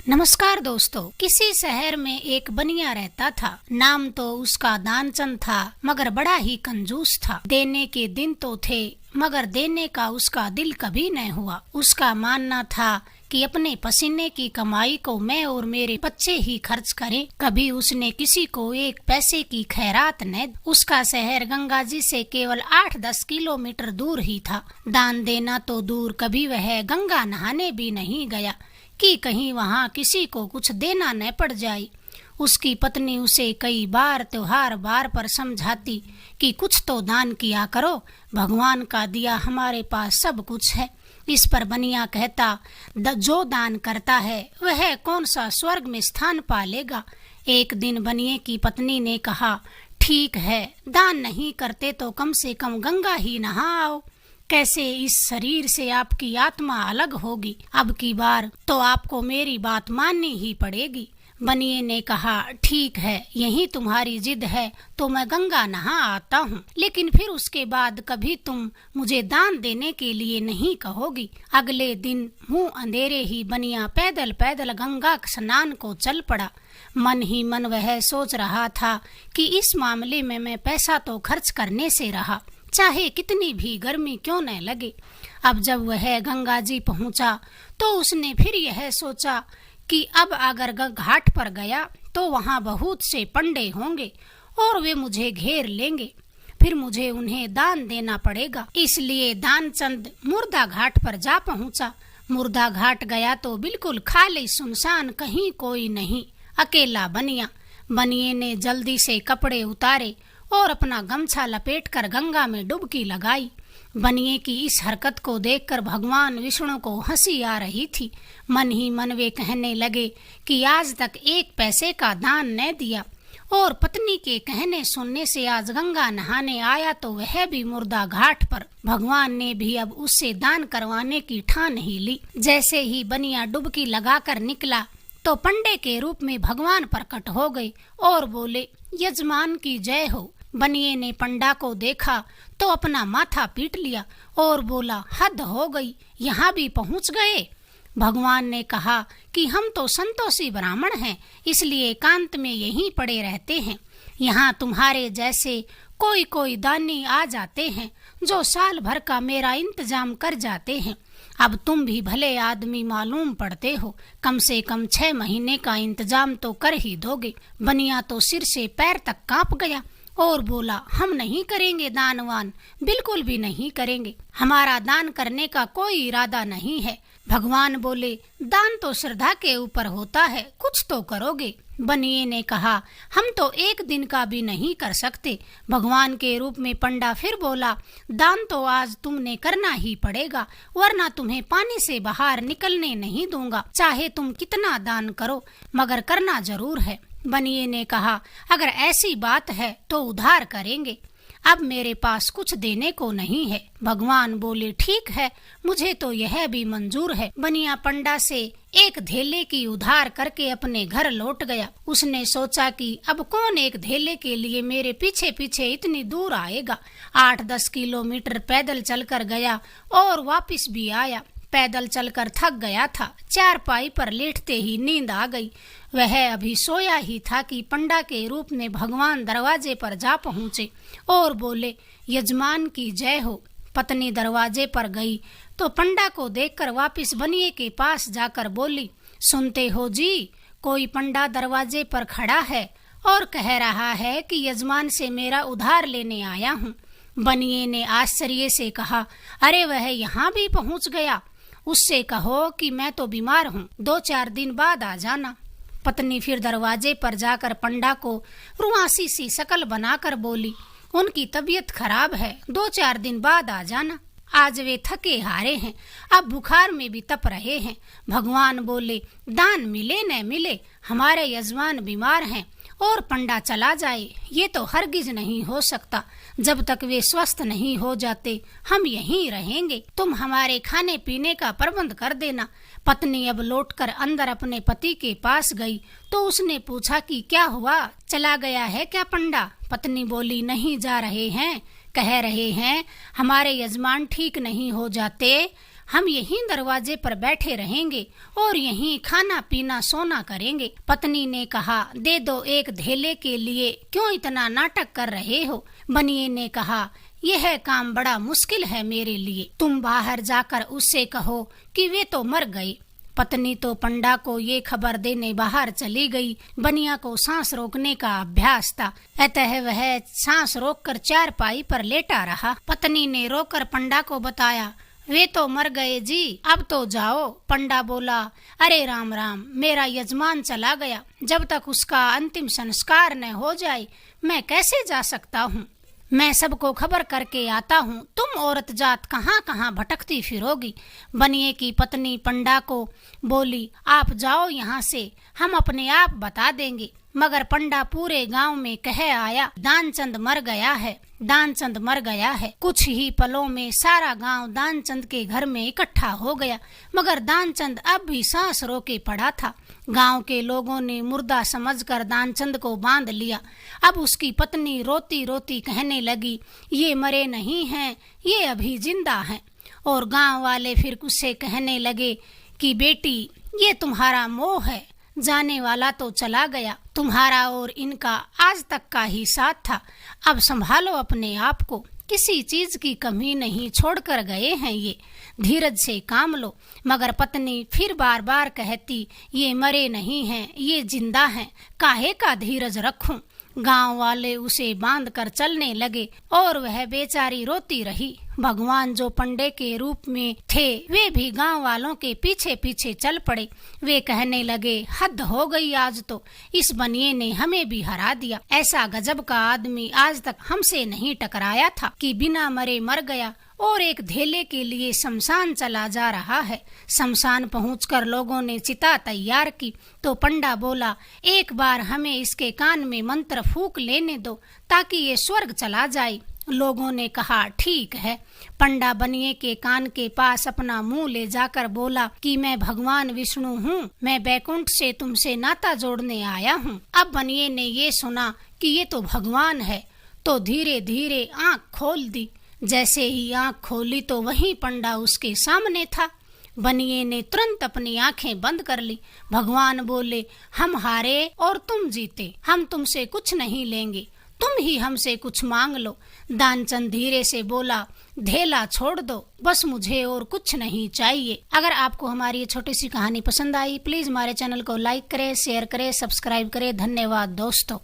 नमस्कार दोस्तों। किसी शहर में एक बनिया रहता था। नाम तो उसका दानचंद था, मगर बड़ा ही कंजूस था। देने के दिन तो थे, मगर देने का उसका दिल कभी न हुआ। उसका मानना था कि अपने पसीने की कमाई को मैं और मेरे बच्चे ही खर्च करें। कभी उसने किसी को एक पैसे की खैरात न। उसका शहर गंगा जी से केवल 8-10 किलोमीटर दूर ही था। दान देना तो दूर, कभी वह गंगा नहाने भी नहीं गया कि कहीं वहाँ किसी को कुछ देना न पड़ जाए। उसकी पत्नी उसे कई बार त्योहार बार पर समझाती कि कुछ तो दान किया करो, भगवान का दिया हमारे पास सब कुछ है। इस पर बनिया कहता, जो दान करता है वह कौन सा स्वर्ग में स्थान पालेगा। एक दिन बनिए की पत्नी ने कहा, ठीक है, दान नहीं करते तो कम से कम गंगा ही नहा आओ। कैसे इस शरीर से आपकी आत्मा अलग होगी। अब की बार तो आपको मेरी बात माननी ही पड़ेगी। बनिए ने कहा, ठीक है, यही तुम्हारी जिद है तो मैं गंगा नहा आता हूँ, लेकिन फिर उसके बाद कभी तुम मुझे दान देने के लिए नहीं कहोगी। अगले दिन मुंह अंधेरे ही बनिया पैदल पैदल गंगा स्नान को चल पड़ा। मन ही मन वह सोच रहा था कि इस मामले में मैं पैसा तो खर्च करने से रहा, चाहे कितनी भी गर्मी क्यों न लगे। अब जब वह गंगा जी पहुंचा तो उसने फिर यह सोचा कि अब अगर घाट पर गया तो वहां बहुत से पंडे होंगे और वे मुझे घेर लेंगे, फिर मुझे उन्हें दान देना पड़ेगा। इसलिए दानचंद मुर्दा घाट पर जा पहुंचा। मुर्दा घाट गया तो बिल्कुल खाली सुनसान, कहीं कोई नहीं, अकेला बनिया। बनिए ने जल्दी से कपड़े उतारे और अपना गमछा लपेटकर गंगा में डुबकी लगाई। बनिए की इस हरकत को देखकर भगवान विष्णु को हंसी आ रही थी। मन ही मन वे कहने लगे कि आज तक एक पैसे का दान न दिया और पत्नी के कहने सुनने से आज गंगा नहाने आया तो वह भी मुर्दा घाट पर। भगवान ने भी अब उससे दान करवाने की ठान ही ली। जैसे ही बनिया डुबकी लगाकर निकला तो पंडे के रूप में भगवान प्रकट हो गए और बोले, यजमान की जय हो। बनिए ने पंडा को देखा तो अपना माथा पीट लिया और बोला, हद हो गई, यहाँ भी पहुँच गए। भगवान ने कहा कि हम तो संतोषी ब्राह्मण हैं, इसलिए एकांत में यहीं पड़े रहते हैं। यहाँ तुम्हारे जैसे कोई कोई दानी आ जाते हैं जो साल भर का मेरा इंतजाम कर जाते हैं। अब तुम भी भले आदमी मालूम पड़ते हो, कम से कम 6 महीने का इंतजाम तो कर ही दोगे। बनिया तो सिर से पैर तक कांप गया और बोला, हम नहीं करेंगे दानवान, बिल्कुल भी नहीं करेंगे, हमारा दान करने का कोई इरादा नहीं है। भगवान बोले, दान तो श्रद्धा के ऊपर होता है, कुछ तो करोगे। बनिए ने कहा, हम तो एक दिन का भी नहीं कर सकते। भगवान के रूप में पंडा फिर बोला, दान तो आज तुमने करना ही पड़ेगा, वरना तुम्हें पानी से बाहर निकलने नहीं दूंगा। चाहे तुम कितना दान करो, मगर करना जरूर है। बनिए ने कहा, अगर ऐसी बात है तो उधार करेंगे, अब मेरे पास कुछ देने को नहीं है। भगवान बोले, ठीक है, मुझे तो यह भी मंजूर है। बनिया पंडा से एक धेले की उधार करके अपने घर लौट गया। उसने सोचा कि अब कौन एक धेले के लिए मेरे पीछे पीछे इतनी दूर आएगा। 8-10 किलोमीटर पैदल चलकर गया और वापस भी आया। पैदल चलकर थक गया था, चारपाई पर लेटते ही नींद आ गई। वह अभी सोया ही था कि पंडा के रूप में भगवान दरवाजे पर जा पहुँचे और बोले, यजमान की जय हो। पत्नी दरवाजे पर गई तो पंडा को देखकर वापस बनिए के पास जाकर बोली, सुनते हो जी, कोई पंडा दरवाजे पर खड़ा है और कह रहा है कि यजमान से मेरा उधार लेने आया हूँ। बनिए ने आश्चर्य से कहा, अरे वह यहाँ भी पहुँच गया, उससे कहो कि मैं तो बीमार हूँ, 2-4 दिन बाद आ जाना। पत्नी फिर दरवाजे पर जाकर पंडा को रुआसी सी शकल बनाकर बोली, उनकी तबीयत खराब है, 2-4 दिन बाद आ जाना। आज वे थके हारे हैं, अब बुखार में भी तप रहे हैं। भगवान बोले, दान मिले न मिले, हमारे यजमान बीमार हैं और पंडा चला जाए, ये तो हरगिज नहीं हो सकता। जब तक वे स्वस्थ नहीं हो जाते हम यहीं रहेंगे। तुम हमारे खाने पीने का प्रबंध कर देना। पत्नी अब लौटकर अंदर अपने पति के पास गई तो उसने पूछा कि क्या हुआ, चला गया है क्या पंडा? पत्नी बोली, नहीं जा रहे हैं, कह रहे हैं हमारे यजमान ठीक नहीं हो जाते, हम यहीं दरवाजे पर बैठे रहेंगे और यहीं खाना पीना सोना करेंगे। पत्नी ने कहा, दे दो एक धेले के लिए, क्यों इतना नाटक कर रहे हो? बनिए ने कहा, यह काम बड़ा मुश्किल है मेरे लिए, तुम बाहर जाकर उससे कहो कि वे तो मर गए। पत्नी तो पंडा को ये खबर देने बाहर चली गई। बनिया को सांस रोकने का अभ्यास था, अतः वह सांस रोककर चारपाई पर लेटा रहा। पत्नी ने रोकर पंडा को बताया, वे तो मर गए जी, अब तो जाओ। पंडा बोला, अरे राम राम, मेरा यजमान चला गया, जब तक उसका अंतिम संस्कार न हो जाए मैं कैसे जा सकता हूँ? मैं सबको खबर करके आता हूँ, तुम औरत जात कहाँ कहाँ भटकती फिरोगी। बनिए की पत्नी पंडा को बोली, आप जाओ यहाँ से, हम अपने आप बता देंगे। मगर पंडा पूरे गांव में कह आया, दानचंद मर गया है, दानचंद मर गया है। कुछ ही पलों में सारा गांव दानचंद के घर में इकट्ठा हो गया, मगर दानचंद अब भी सांस रोके पड़ा था। गांव के लोगों ने मुर्दा समझकर दानचंद को बांध लिया। अब उसकी पत्नी रोती रोती कहने लगी, ये मरे नहीं हैं, ये अभी जिंदा हैं। और गांव वाले फिर उससे कहने लगे कि बेटी, ये तुम्हारा मोह है, जाने वाला तो चला गया, तुम्हारा और इनका आज तक का ही साथ था, अब संभालो अपने आप को, किसी चीज की कमी नहीं छोड़कर गए हैं ये, धीरज से काम लो। मगर पत्नी फिर बार बार कहती, ये मरे नहीं हैं, ये जिंदा हैं, काहे का धीरज रखूं। गांव वाले उसे बांध कर चलने लगे और वह बेचारी रोती रही। भगवान जो पंडे के रूप में थे वे भी गांव वालों के पीछे पीछे चल पड़े। वे कहने लगे, हद हो गई आज तो, इस बनिए ने हमें भी हरा दिया। ऐसा गजब का आदमी आज तक हमसे नहीं टकराया था कि बिना मरे मर गया और एक धेले के लिए शमशान चला जा रहा है। शमशान पहुंचकर लोगों ने चिता तैयार की तो पंडा बोला, एक बार हमें इसके कान में मंत्र फूंक लेने दो ताकि ये स्वर्ग चला जाए। लोगों ने कहा, ठीक है। पंडा बनिए के कान के पास अपना मुंह ले जाकर बोला कि मैं भगवान विष्णु हूँ, मैं बैकुंठ से तुमसे नाता जोड़ने आया हूँ। अब बनिए ने ये सुना कि ये तो भगवान है तो धीरे धीरे आँख खोल दी। जैसे ही आँख खोली तो वहीं पंडा उसके सामने था। बनिए ने तुरंत अपनी आंखें बंद कर ली। भगवान बोले, हम हारे और तुम जीते, हम तुमसे कुछ नहीं लेंगे, तुम ही हमसे कुछ मांग लो। दानचंद धीरे से बोला, धेला छोड़ दो, बस मुझे और कुछ नहीं चाहिए। अगर आपको हमारी ये छोटी सी कहानी पसंद आई, प्लीज हमारे चैनल को लाइक करें, शेयर करें, सब्सक्राइब करें। धन्यवाद दोस्तों।